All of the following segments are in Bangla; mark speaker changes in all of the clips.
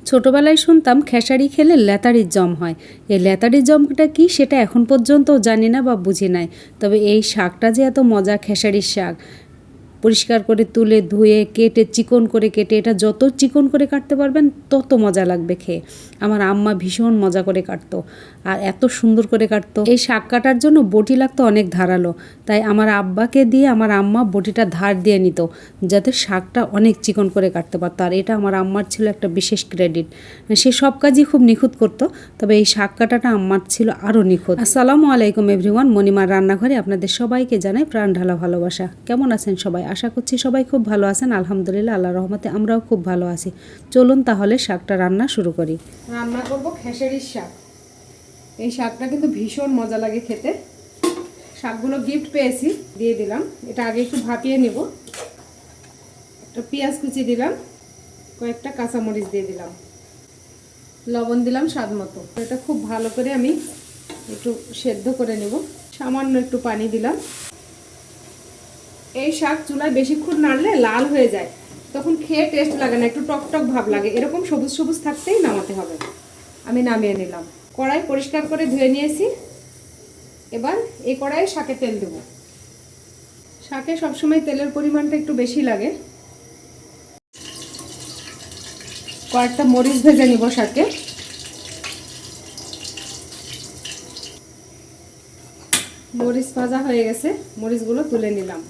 Speaker 1: ছোটবেলায় শুনতাম খেসারি খেলে লেতাড়ির জম হয়। এই লেতাড়ির জমটা কি সেটা এখন পর্যন্তও জানি না বা বুঝি নাই। তবে এই শাকটা যে এত মজা, খেসারির শাক পরিষ্কার করে তুলে ধুয়ে কেটে চিকন করে কেটে, এটা যত চিকন করে কাটতে পারবেন তত মজা লাগবে খেয়ে। আমার আম্মা ভীষণ মজা করে কাটতো আর এত সুন্দর করে কাটতো। এই শাক কাটার জন্য বটি লাগতো অনেক ধারালো, তাই আমার আব্বাকে দিয়ে আমার আম্মা বটিটা ধার দিয়ে নিত যাতে শাকটা অনেক চিকন করে কাটতে পারতো। আর এটা আমার আম্মার ছিল একটা বিশেষ ক্রেডিট। সে সব কাজই খুব নিখুঁত করতো, তবে এই শাক কাটাটা আম্মার ছিল আরও নিখুঁত। আসসালামু আলাইকুম এভরিওয়ান, মণিমার রান্নাঘরে আপনাদের সবাইকে জানাই প্রাণ ঢালা ভালোবাসা। কেমন আছেন সবাই? আশা করছি সবাই খুব ভালো আছেন। আলহামদুলিল্লাহ, আল্লাহর রহমতে আমরাও খুব ভালো আছি। চলুন তাহলে শাকটা রান্না শুরু করি। রান্না করব খেসারির শাক। এই শাকটা কিন্তু ভীষণ মজা লাগে খেতে। শাকগুলো গিফট পেয়েছি, দিয়ে দিলাম। এটা আগে একটু ভাপিয়ে নেব। একটা পেঁয়াজ কুচি দিলাম, কয়েকটা কাঁচামরিচ দিয়ে দিলাম, লবণ দিলাম স্বাদ মতো। এটা খুব ভালো করে আমি একটু সেদ্ধ করে নেব। সামান্য একটু পানি দিলাম। এই শাক চুলায় বেশিক্ষণ নাড়লে লাল হয়ে যায়, তখন খেয়ে টেস্ট লাগে না, একটু টক টক ভাব লাগে। এরকম সবুজ সবুজ থাকতেই নামাতে হবে। আমি নামিয়ে নিলাম। কড়াই পরিষ্কার করে ধুয়ে নিয়েছি। এবার এই কড়াইয়ে শাকে তেল দেব। শাকে সবসময় তেলের পরিমাণটা একটু বেশি লাগে। কয়েকটা মরিচ ভেজে নিব শাকে। মরিচ ভাজা হয়ে গেছে, মরিচগুলো তুলে নিলাম।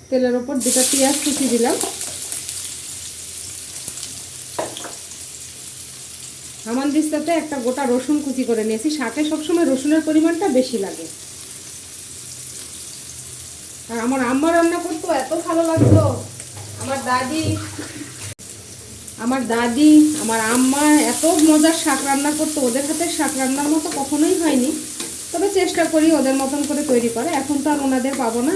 Speaker 1: তেলের ওপর দুটো পেঁয়াজ কুচি দিলাম। হামানদিস্তাতে একটা গোটা রসুন কুচি করে নিয়েছি। শাকে সবসময় রসুনের পরিমাণটা বেশি লাগে। আর আমার আম্মা রান্না করতো এত ভালো লাগতো। আমার দাদি, আমার আম্মা এত মজার শাক রান্না করতো। ওদের হাতে শাক রান্নার মতো কখনোই হয়নি, তবে চেষ্টা করি ওদের মতন করে তৈরি করে। এখন তো আর ওনাদের পাবো না।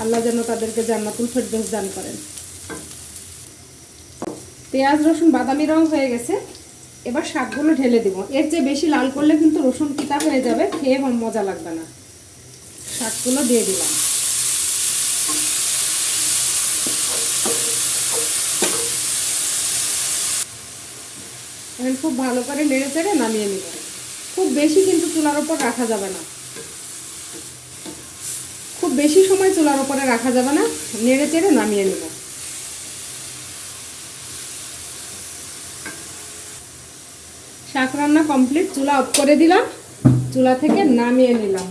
Speaker 1: আল্লাহ যেন তাদেরকে জান্নাতুল ফেরদৌস দান করেন। পেঁয়াজ রসুন বাদামি রং হয়ে গেছে। এবার শাকগুলো ঢেলে দিব। এর চেয়ে বেশি লাল করলে কিন্তু রসুন তিতা হয়ে যাবে, খেয়ে মজা লাগবে না। শাকগুলো দিয়ে দিলাম। এখন খুব ভালো করে নেড়ে চেড়ে নামিয়ে নিব। খুব বেশি কিন্তু চুলার ওপর রাখা যাবে না, খুব বেশি সময় চুলার ওপরে রাখা যাবে না। নেড়ে চেড়ে নামিয়ে নিব। শাক রান্না কমপ্লিট। চুলা অফ করে দিলাম, চুলা থেকে নামিয়ে নিলাম।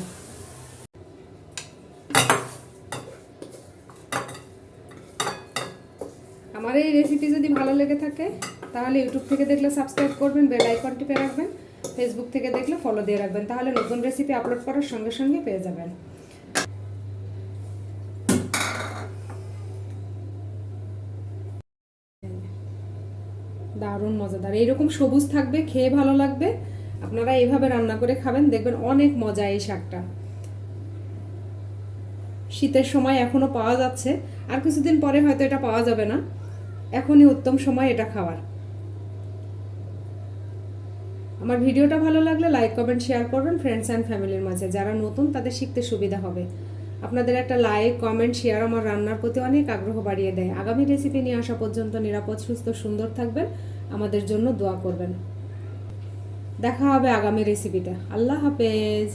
Speaker 1: আমার এই রেসিপি যদি ভালো লেগে থাকে তাহলে ইউটিউব থেকে দেখলে সাবস্ক্রাইব করবেন, বেল আইকন টিপে রাখবেন। ফেসবুক থেকে দেখলে ফলো দিয়ে রাখবেন, তাহলে নতুন রেসিপি আপলোড করার সঙ্গে সঙ্গে পেয়ে যাবেন। দারুণ মজাদার, এইরকম সবুজ থাকবে, খেয়ে ভালো লাগবে। আপনারা এইভাবে রান্না করে খাবেন, দেখবেন অনেক মজা। এই শাকটা শীতের সময় এখনো পাওয়া যাচ্ছে, আর কিছুদিন পরে হয়তো এটা পাওয়া যাবে না। এখনই উত্তম সময় এটা খাওয়ার। আমার ভিডিওটা ভালো লাগলে লাইক কমেন্ট শেয়ার করবেন ফ্রেন্ডস অ্যান্ড ফ্যামিলির মাঝে। যারা নতুন তাদের শিখতে সুবিধা হবে। আপনাদের একটা লাইক কমেন্ট শেয়ার আমার রান্নার প্রতি অনেক আগ্রহ বাড়িয়ে দেয়। আগামী রেসিপি নিয়ে আসা পর্যন্ত নিরাপদ সুস্থ সুন্দর থাকবেন, আমাদের জন্য দোয়া করবেন। দেখা হবে আগামী রেসিপিটা। আল্লাহ হাফেজ।